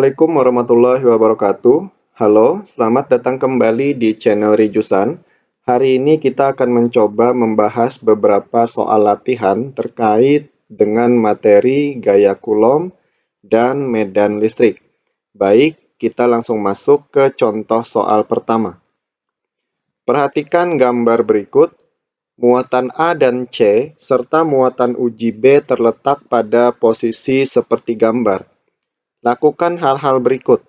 Assalamualaikum warahmatullahi wabarakatuh. Halo, selamat datang kembali di channel Rijusan. Hari ini kita akan mencoba membahas beberapa soal latihan terkait dengan materi gaya Coulomb dan medan listrik. Baik, kita langsung masuk ke contoh soal pertama. Perhatikan gambar berikut. Muatan A dan C serta muatan uji B terletak pada posisi seperti gambar. Lakukan hal-hal berikut.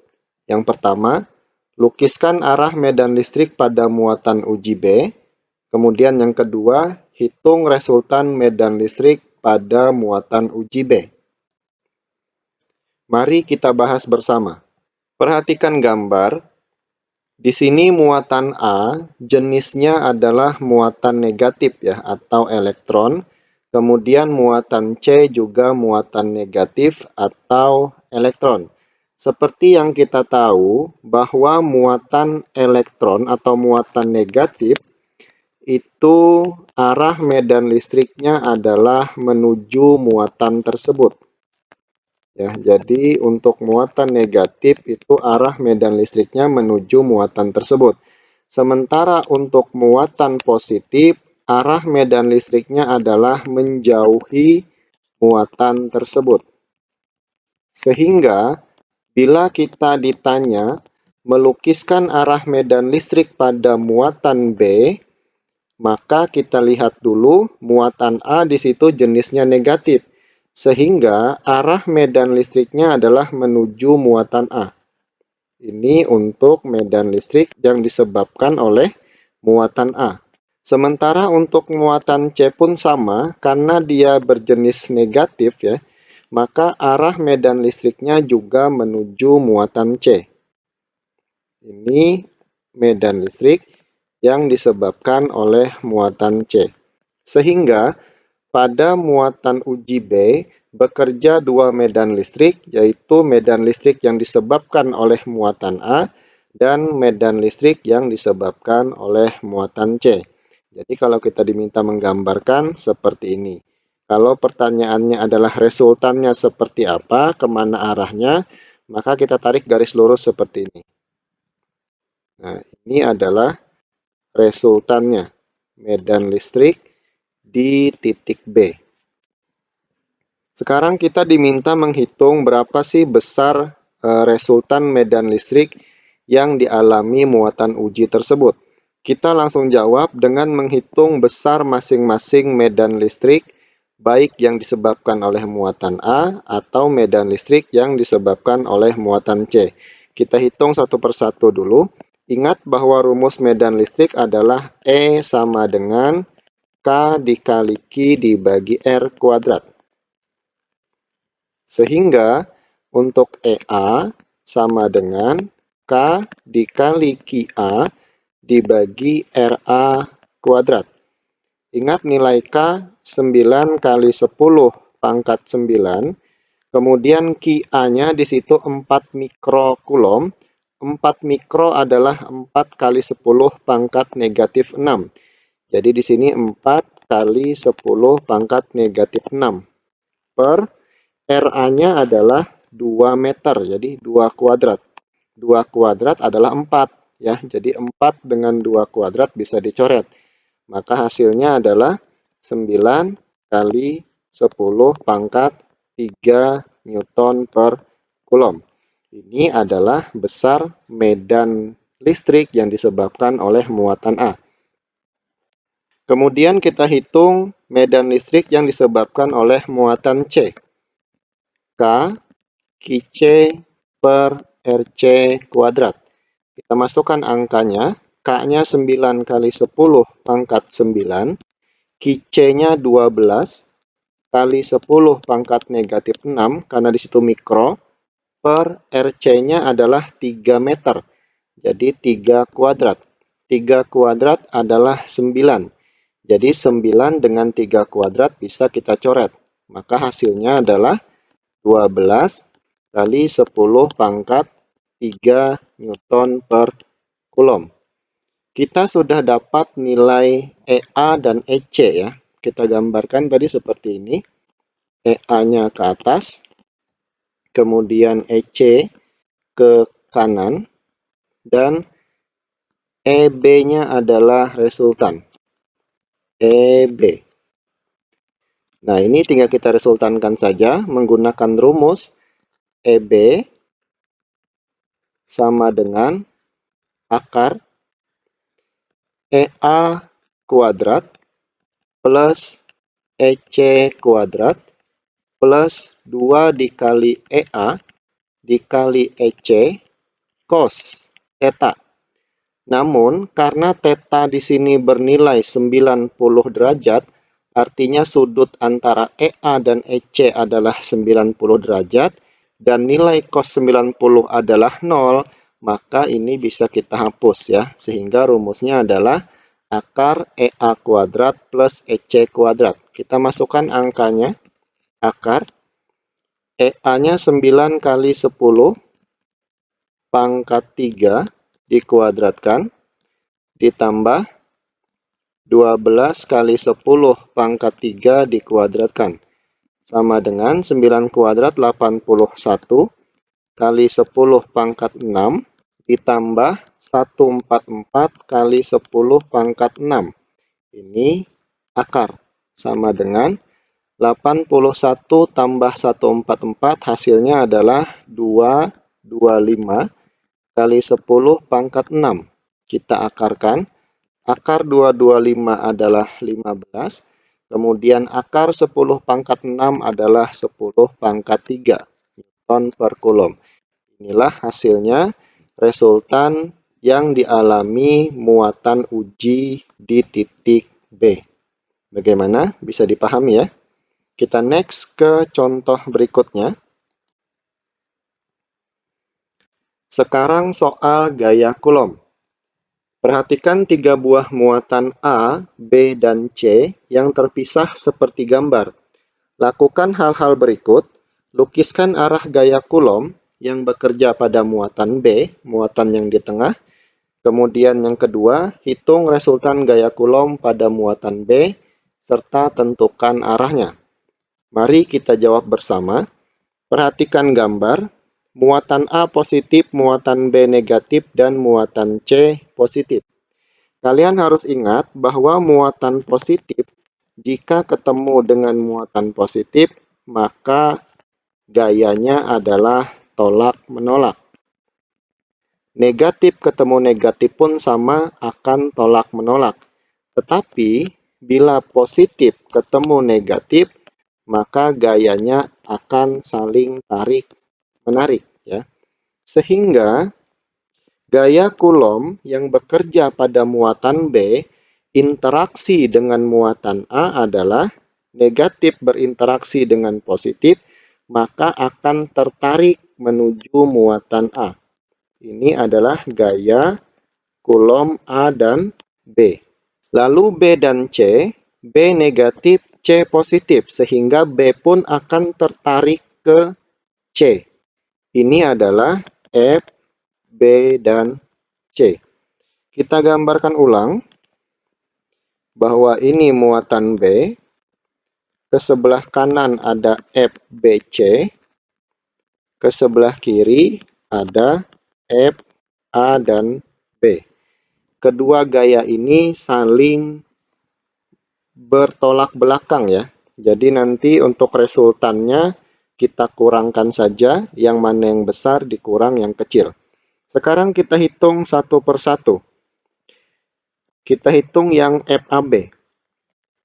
Yang pertama, lukiskan arah medan listrik pada muatan uji B. Kemudian yang kedua, hitung resultan medan listrik pada muatan uji B. Mari kita bahas bersama. Perhatikan gambar. Di sini muatan A jenisnya adalah muatan negatif ya atau elektron. Kemudian muatan C juga muatan negatif atau elektron. Seperti yang kita tahu bahwa muatan elektron atau muatan negatif itu arah medan listriknya adalah menuju muatan tersebut. Ya, jadi untuk muatan negatif itu arah medan listriknya menuju muatan tersebut. Sementara untuk muatan positif, arah medan listriknya adalah menjauhi muatan tersebut. Sehingga bila kita ditanya melukiskan arah medan listrik pada muatan B, maka kita lihat dulu muatan A di situ jenisnya negatif. Sehingga arah medan listriknya adalah menuju muatan A. Ini untuk medan listrik yang disebabkan oleh muatan A. Sementara untuk muatan C pun sama, karena dia berjenis negatif ya, maka arah medan listriknya juga menuju muatan C. Ini medan listrik yang disebabkan oleh muatan C. Sehingga pada muatan uji B, bekerja dua medan listrik, yaitu medan listrik yang disebabkan oleh muatan A dan medan listrik yang disebabkan oleh muatan C. Jadi kalau kita diminta menggambarkan seperti ini. Kalau pertanyaannya adalah resultannya seperti apa, kemana arahnya, maka kita tarik garis lurus seperti ini. Nah, ini adalah resultannya, medan listrik di titik B. Sekarang kita diminta menghitung berapa sih besar resultan medan listrik yang dialami muatan uji tersebut. Kita langsung jawab dengan menghitung besar masing-masing medan listrik, baik yang disebabkan oleh muatan A atau medan listrik yang disebabkan oleh muatan C. Kita hitung satu persatu dulu. Ingat bahwa rumus medan listrik adalah E sama dengan K dikali Q dibagi R kuadrat. Sehingga untuk EA sama dengan K dikali QA dibagi RA kuadrat. Ingat nilai K 9 kali 10 pangkat 9. Kemudian QA-nya di situ 4 mikrokulom. 4 mikro adalah 4 kali 10 pangkat negatif 6. Jadi di sini 4 kali 10 pangkat negatif 6 per RA-nya adalah 2 meter, jadi 2 kuadrat. 2 kuadrat adalah 4, ya. Jadi 4 dengan 2 kuadrat bisa dicoret. Maka hasilnya adalah 9 kali 10 pangkat 3 Newton per Coulomb. Ini adalah besar medan listrik yang disebabkan oleh muatan A. Kemudian kita hitung medan listrik yang disebabkan oleh muatan C. K QC per RC kuadrat. Kita masukkan angkanya. K-nya 9 kali 10 pangkat 9. QC-nya 12 kali 10 pangkat negatif 6, karena di situ mikro, per RC-nya adalah 3 meter. Jadi 3 kuadrat. 3 kuadrat adalah 9. Jadi 9 dengan 3 kuadrat bisa kita coret. Maka hasilnya adalah 12 kali 10 pangkat 3 Newton per Coulomb. Kita sudah dapat nilai EA dan EC ya. Kita gambarkan tadi seperti ini. EA-nya ke atas, kemudian EC ke kanan, dan EB-nya adalah resultan. EB. Nah, ini tinggal kita resultankan saja menggunakan rumus EB sama dengan akar EA kuadrat plus EC kuadrat plus 2 dikali EA dikali EC cos theta. Namun, karena theta di sini bernilai 90 derajat, artinya sudut antara EA dan EC adalah 90 derajat, dan nilai cos 90 adalah 0, maka ini bisa kita hapus ya. Sehingga rumusnya adalah akar EA kuadrat plus EC kuadrat. Kita masukkan angkanya, akar EA-nya 9 kali 10 pangkat 3 dikuadratkan ditambah 12 kali 10 pangkat 3 dikuadratkan sama dengan 9 kuadrat 81 kali 10 pangkat 6 ditambah 144 kali 10 pangkat 6. Ini akar sama dengan 81 tambah 144 hasilnya adalah 225 kali 10 pangkat 6. Kita akarkan. Akar 225 adalah 15. Kemudian akar 10 pangkat 6 adalah 10 pangkat 3 Newton per Coulomb. Inilah hasilnya, resultan yang dialami muatan uji di titik B. Bagaimana? Bisa dipahami ya? Kita next ke contoh berikutnya. Sekarang soal gaya Coulomb. Perhatikan 3 buah muatan A, B, dan C yang terpisah seperti gambar. Lakukan hal-hal berikut. Lukiskan arah gaya Coulomb yang bekerja pada muatan B, muatan yang di tengah. Kemudian yang kedua, hitung resultan gaya Coulomb pada muatan B, serta tentukan arahnya. Mari kita jawab bersama. Perhatikan gambar. Muatan A positif, muatan B negatif, dan muatan C positif. Kalian harus ingat bahwa muatan positif, jika ketemu dengan muatan positif, maka gayanya adalah tolak-menolak. Negatif ketemu negatif pun sama, akan tolak-menolak. Tetapi, bila positif ketemu negatif, maka gayanya akan saling tarik-menarik, ya. Sehingga gaya Coulomb yang bekerja pada muatan B interaksi dengan muatan A adalah negatif berinteraksi dengan positif, maka akan tertarik menuju muatan A. Ini adalah gaya Coulomb A dan B. Lalu B dan C, B negatif, C positif, sehingga B pun akan tertarik ke C. Ini adalah F, B, dan C. Kita gambarkan ulang bahwa ini muatan B. Ke sebelah kanan ada F, B, C. Ke sebelah kiri ada F, A, dan B. Kedua gaya ini saling bertolak belakang ya. Jadi nanti untuk resultannya kita kurangkan saja, yang mana yang besar dikurang yang kecil. Sekarang kita hitung satu persatu. Kita hitung yang FAB.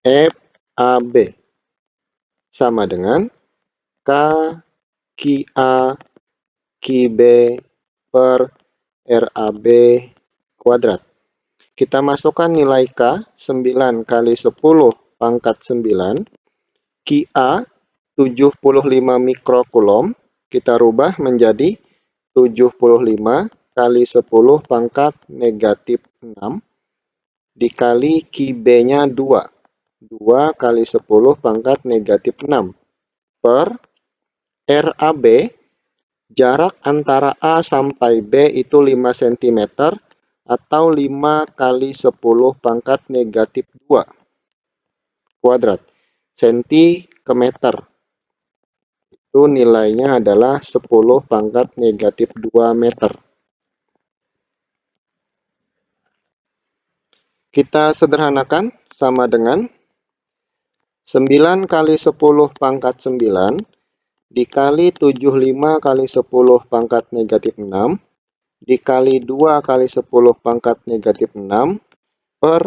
FAB sama dengan K QA QB per RAB kuadrat. Kita masukkan nilai K 9 kali 10 pangkat 9. QA 75 mikrocoulomb. Kita rubah menjadi 75 kali 10 pangkat negatif 6 dikali QB-nya 2. 2 kali 10 pangkat negatif 6 per RAB. Jarak antara A sampai B itu 5 cm atau 5 kali 10 pangkat negatif 2 kuadrat. Senti ke meter. Itu nilainya adalah 10 pangkat negatif 2 meter. Kita sederhanakan sama dengan 9 kali 10 pangkat 9 dikali 75 kali 10 pangkat negatif 6 dikali 2 kali 10 pangkat negatif 6 per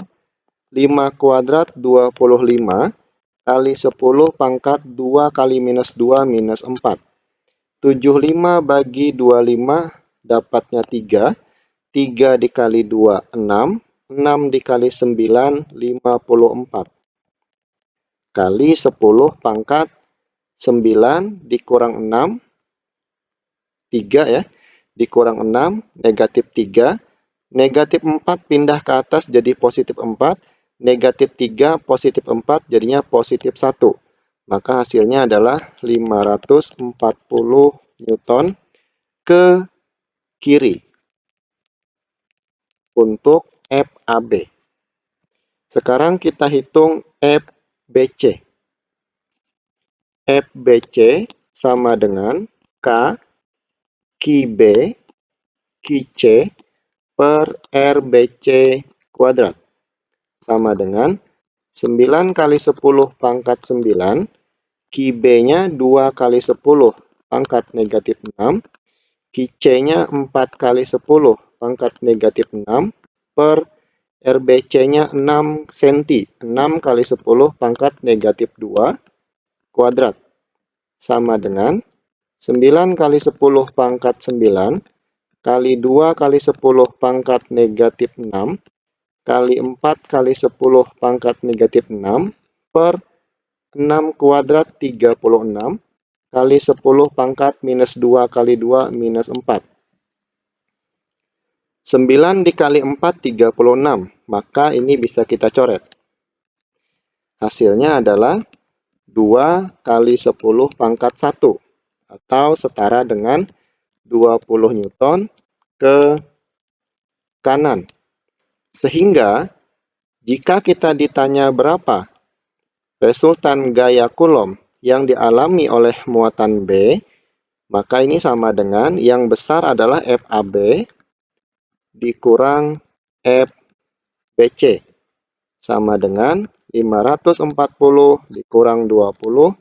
5 kuadrat 25 kali 10 pangkat 2 kali minus 2 minus 4. 75 bagi 25 dapatnya 3. 3 dikali 2, 6. 6 dikali 9, 54. Kali 10 pangkat 9 dikurang 6, 3 ya, dikurang 6, negatif 3. Negatif 4 pindah ke atas jadi positif 4. Negatif 3, positif 4, jadinya positif 1. Maka hasilnya adalah 540 Newton ke kiri untuk FAB. Sekarang kita hitung FBC. FBC sama dengan K QB QC per RBC kuadrat. Sama dengan 9 kali 10 pangkat 9. QB-nya 2 kali 10 pangkat negatif 6. QC-nya 4 kali 10 pangkat negatif 6 per RBC-nya 6 cm. 6 kali 10 pangkat negatif 2 kuadrat. Sama dengan 9 kali 10 pangkat 9 kali 2 kali 10 pangkat negatif 6 kali 4 kali 10 pangkat negatif 6 per 6 kuadrat 36 kali 10 pangkat minus 2 kali 2 minus 4. 9 dikali 4, 36. Maka ini bisa kita coret. Hasilnya adalah 2 kali 10 pangkat 1. Atau setara dengan 20 Newton ke kanan. Sehingga, jika kita ditanya berapa resultan gaya Coulomb yang dialami oleh muatan B, maka ini sama dengan yang besar adalah FAB dikurang FBC. Sama dengan 540 dikurang 20,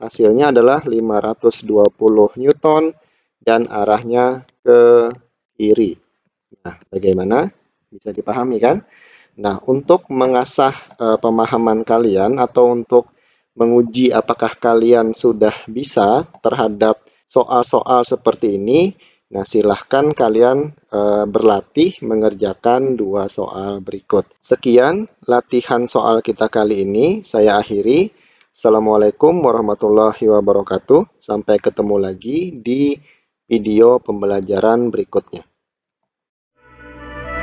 hasilnya adalah 520 Newton dan arahnya ke kiri. Nah, bagaimana? Bisa dipahami kan? Nah, untuk mengasah pemahaman kalian atau untuk menguji apakah kalian sudah bisa terhadap soal-soal seperti ini, nah silahkan kalian berlatih mengerjakan 2 soal berikut. Sekian latihan soal kita kali ini, saya akhiri. Assalamualaikum warahmatullahi wabarakatuh. Sampai ketemu lagi di video pembelajaran berikutnya.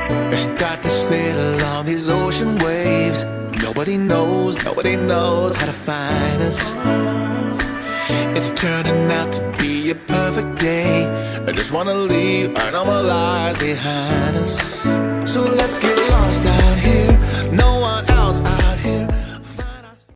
I start to sail along these ocean waves. Nobody knows how to find us. It's turning out to be a perfect day. I just wanna leave our normal lives behind us. So let's get lost out here, no one else out here.